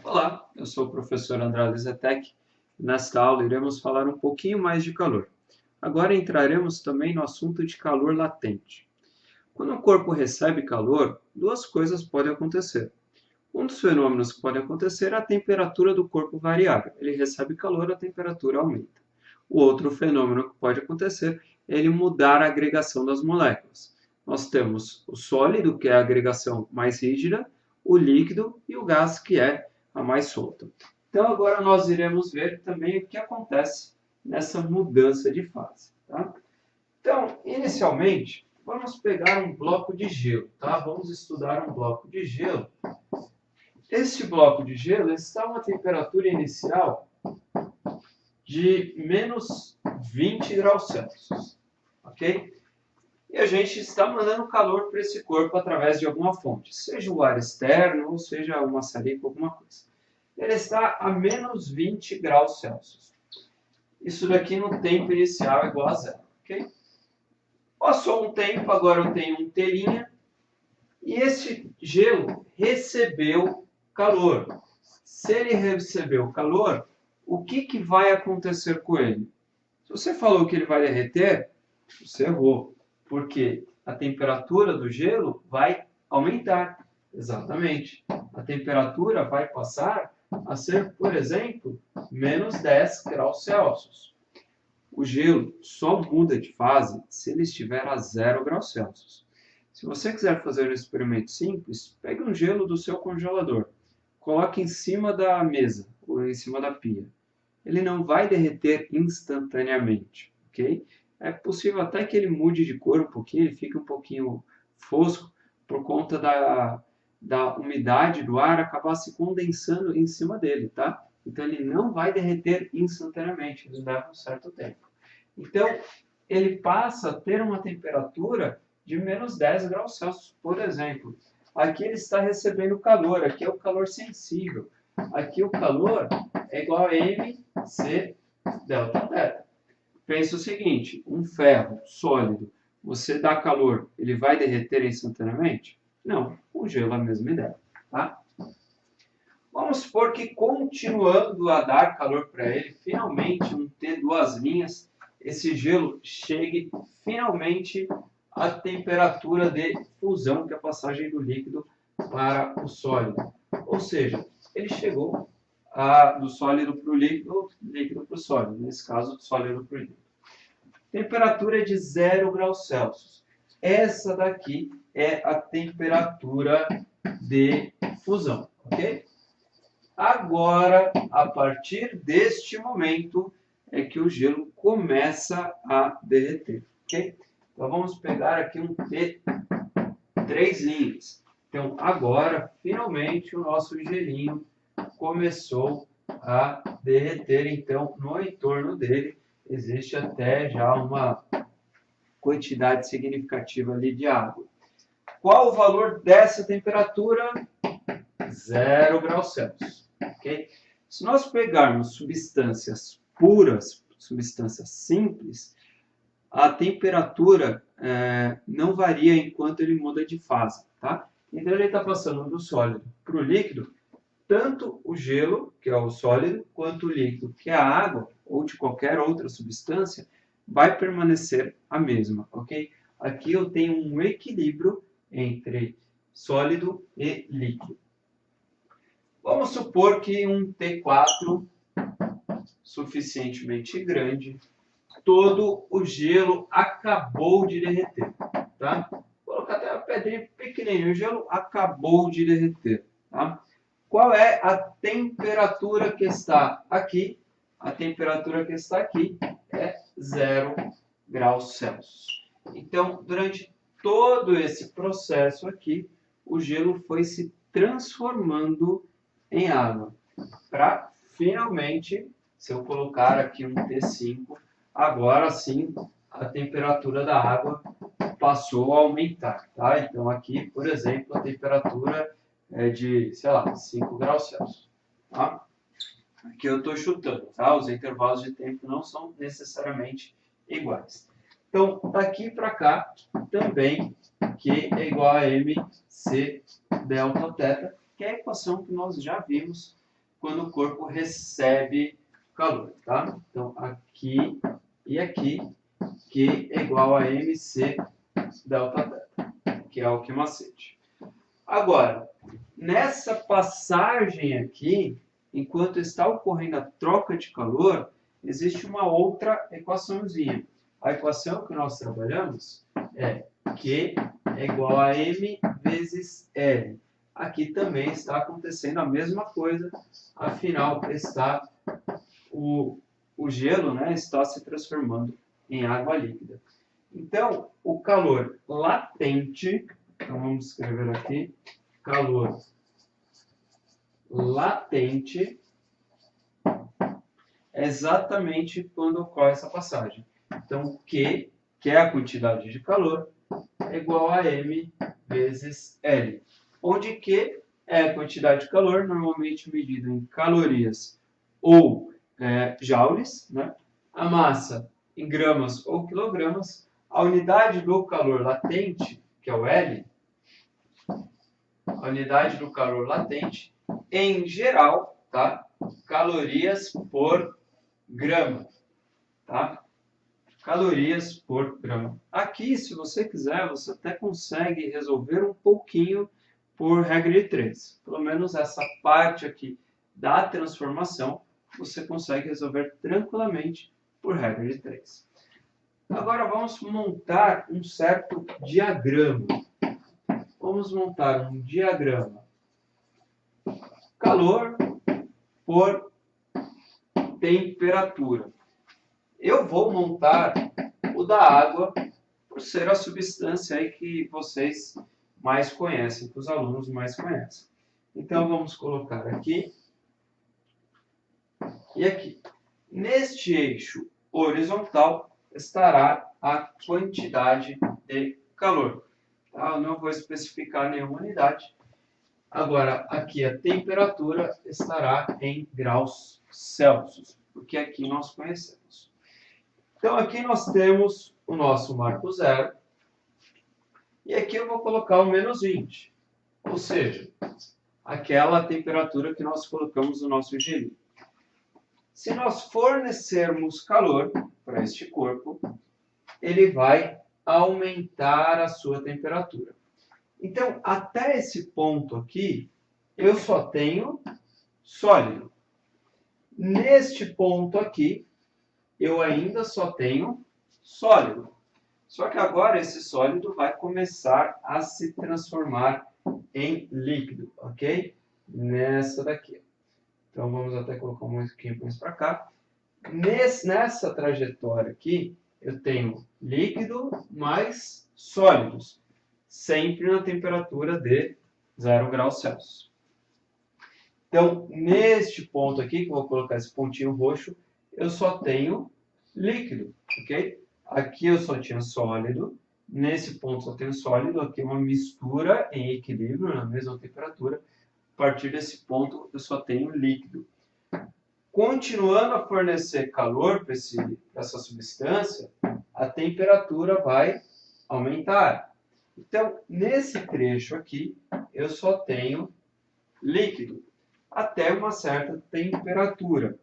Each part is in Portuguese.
Olá, eu sou o professor André Lizetec. Nesta aula iremos falar um pouquinho mais de calor. Agora entraremos também no assunto de calor latente. Quando o corpo recebe calor, duas coisas podem acontecer. Um dos fenômenos que pode acontecer é a temperatura do corpo variar. Ele recebe calor, a temperatura aumenta. O outro fenômeno que pode acontecer é ele mudar a agregação das moléculas. Nós temos o sólido, que é a agregação mais rígida, o líquido e o gás, que é a mais solta. Então, agora nós iremos ver também o que acontece nessa mudança de fase. Tá? Então, inicialmente, vamos pegar um bloco de gelo. Tá? Vamos estudar um bloco de gelo. Este bloco de gelo está a uma temperatura inicial de menos 20 graus Celsius. Ok? E a gente está mandando calor para esse corpo através de alguma fonte, seja o ar externo ou seja uma maçarico, alguma coisa. Ele está a menos 20 graus Celsius. Isso daqui no tempo inicial é igual a zero. Ok? Passou um tempo, agora eu tenho um telinha, e esse gelo recebeu calor. Se ele recebeu calor, o que vai acontecer com ele? Se você falou que ele vai derreter, você errou, porque a temperatura do gelo vai aumentar. Exatamente. A temperatura vai passar a ser, por exemplo, menos 10 graus Celsius. O gelo só muda de fase se ele estiver a 0 graus Celsius. Se você quiser fazer um experimento simples, pegue um gelo do seu congelador, coloque em cima da mesa ou em cima da pia. Ele não vai derreter instantaneamente, ok? É possível até que ele mude de cor um pouquinho, ele fique um pouquinho fosco por conta da umidade do ar acabar se condensando em cima dele, tá? Então ele não vai derreter instantaneamente, ele leva um certo tempo. Então ele passa a ter uma temperatura de menos 10 graus Celsius, por exemplo. Aqui ele está recebendo calor, aqui é o calor sensível. Aqui o calor é igual a mc delta θ. Pensa o seguinte, um ferro sólido, você dá calor, ele vai derreter instantaneamente? Não, o gelo é a mesma ideia. Tá? Vamos supor que continuando a dar calor para ele, finalmente um T2 linhas, esse gelo chegue finalmente à temperatura de fusão, que é a passagem do líquido para o sólido. Ou seja, ele chegou do sólido para o líquido, líquido para o sólido, nesse caso, do sólido para o líquido. Temperatura de 0 graus Celsius. Essa daqui é a temperatura de fusão, ok? Agora, a partir deste momento, é que o gelo começa a derreter, ok? Então, vamos pegar aqui um T3 linhas. Então, agora, finalmente, o nosso gelinho começou a derreter. Então, no entorno dele, existe até já uma quantidade significativa ali de água. Qual o valor dessa temperatura? 0 graus Celsius. Okay? Se nós pegarmos substâncias puras, substâncias simples, a temperatura não varia enquanto ele muda de fase. Tá? Então ele está passando do sólido para o líquido, tanto o gelo, que é o sólido, quanto o líquido, que é a água, ou de qualquer outra substância, vai permanecer a mesma, ok? Aqui eu tenho um equilíbrio entre sólido e líquido. Vamos supor que um T4 suficientemente grande, todo o gelo acabou de derreter, tá? Vou colocar até uma pedrinha pequenininha, o gelo acabou de derreter, tá? Qual é a temperatura que está aqui? A temperatura que está aqui é 0 graus Celsius. Então, durante todo esse processo aqui, o gelo foi se transformando em água. Para finalmente, se eu colocar aqui um T5, agora sim a temperatura da água passou a aumentar. Tá? Então, aqui, por exemplo, a temperatura é de, sei lá, 5 graus Celsius. Tá? Aqui eu estou chutando, tá? Os intervalos de tempo não são necessariamente iguais. Então, daqui para cá, também Q é igual a mc delta θ, que é a equação que nós já vimos quando o corpo recebe calor, tá? Então, aqui e aqui, Q é igual a mc delta θ, que é o que macete. Agora, nessa passagem aqui, enquanto está ocorrendo a troca de calor, existe uma outra equaçãozinha. A equação que nós trabalhamos é Q é igual a M vezes L. Aqui também está acontecendo a mesma coisa, afinal o gelo, né, está se transformando em água líquida. Então, o calor latente, então vamos escrever aqui, calor latente é exatamente quando ocorre essa passagem. Então, Q, que é a quantidade de calor, é igual a M vezes L, onde Q é a quantidade de calor, normalmente medida em calorias ou joules, né? A massa em gramas ou quilogramas, a unidade do calor latente, que é o L, a unidade do calor latente, em geral, tá? Calorias por grama, tá? Calorias por grama. Aqui, se você quiser, você até consegue resolver um pouquinho por regra de 3. Pelo menos essa parte aqui da transformação, você consegue resolver tranquilamente por regra de 3. Agora vamos montar um certo diagrama. Vamos montar um diagrama. Calor por temperatura. Eu vou montar o da água, por ser a substância aí que vocês mais conhecem, que os alunos mais conhecem. Então, vamos colocar aqui e aqui. Neste eixo horizontal estará a quantidade de calor. Tá? Eu não vou especificar nenhuma unidade. Agora, aqui a temperatura estará em graus Celsius, porque aqui nós conhecemos. Então, aqui nós temos o nosso marco zero. E aqui eu vou colocar o menos 20. Ou seja, aquela temperatura que nós colocamos no nosso gelinho. Se nós fornecermos calor para este corpo, ele vai aumentar a sua temperatura. Então, até esse ponto aqui, eu só tenho sólido. Neste ponto aqui, eu ainda só tenho sólido. Só que agora esse sólido vai começar a se transformar em líquido, ok? Nessa daqui. Então vamos até colocar um pouquinho mais para cá. Nessa trajetória aqui, eu tenho líquido mais sólidos, sempre na temperatura de 0 graus Celsius. Então, neste ponto aqui, que eu vou colocar esse pontinho roxo, eu só tenho líquido, ok? Aqui eu só tinha sólido, nesse ponto só tenho sólido, aqui é uma mistura em equilíbrio, na mesma temperatura. A partir desse ponto eu só tenho líquido. Continuando a fornecer calor para essa substância, a temperatura vai aumentar. Então, nesse trecho aqui, eu só tenho líquido até uma certa temperatura.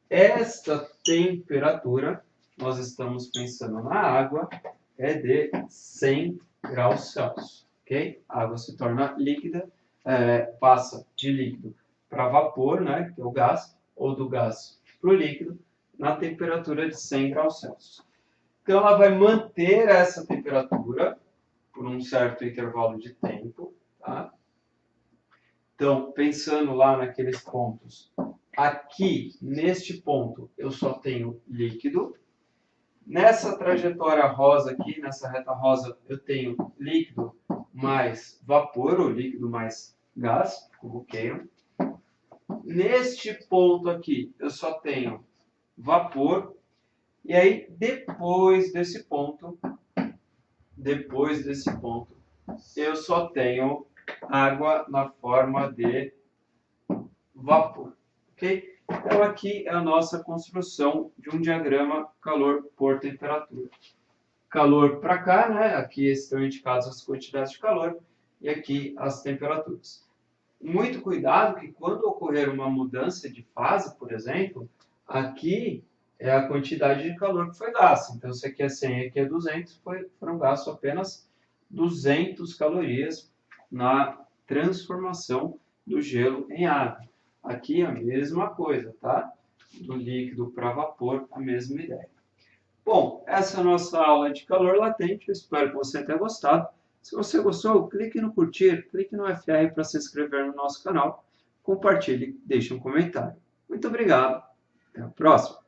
Esta temperatura, nós estamos pensando na água, é de 100 graus Celsius. Okay? A água se torna líquida, passa de líquido para vapor, né, que é o gás, ou do gás para o líquido, na temperatura de 100 graus Celsius. Então, ela vai manter essa temperatura por um certo intervalo de tempo. Tá? Então, pensando lá naqueles pontos, aqui, neste ponto, eu só tenho líquido. Nessa trajetória rosa aqui, nessa reta rosa, eu tenho líquido mais vapor, ou líquido mais gás, como queiram. Neste ponto aqui, eu só tenho vapor. E aí, depois desse ponto, eu só tenho água na forma de vapor. Ok? Então, aqui é a nossa construção de um diagrama calor por temperatura. Calor para cá, né? Aqui estão indicadas as quantidades de calor e aqui as temperaturas. Muito cuidado que quando ocorrer uma mudança de fase, por exemplo, aqui é a quantidade de calor que foi gasta. Então, se aqui é 100 e aqui é 200, foram gastos apenas 200 calorias na transformação do gelo em água. Aqui a mesma coisa, tá? Do líquido para vapor, a mesma ideia. Bom, essa é a nossa aula de calor latente. Eu espero que você tenha gostado. Se você gostou, clique no curtir, clique no FR para se inscrever no nosso canal, compartilhe, deixe um comentário. Muito obrigado. Até a próxima.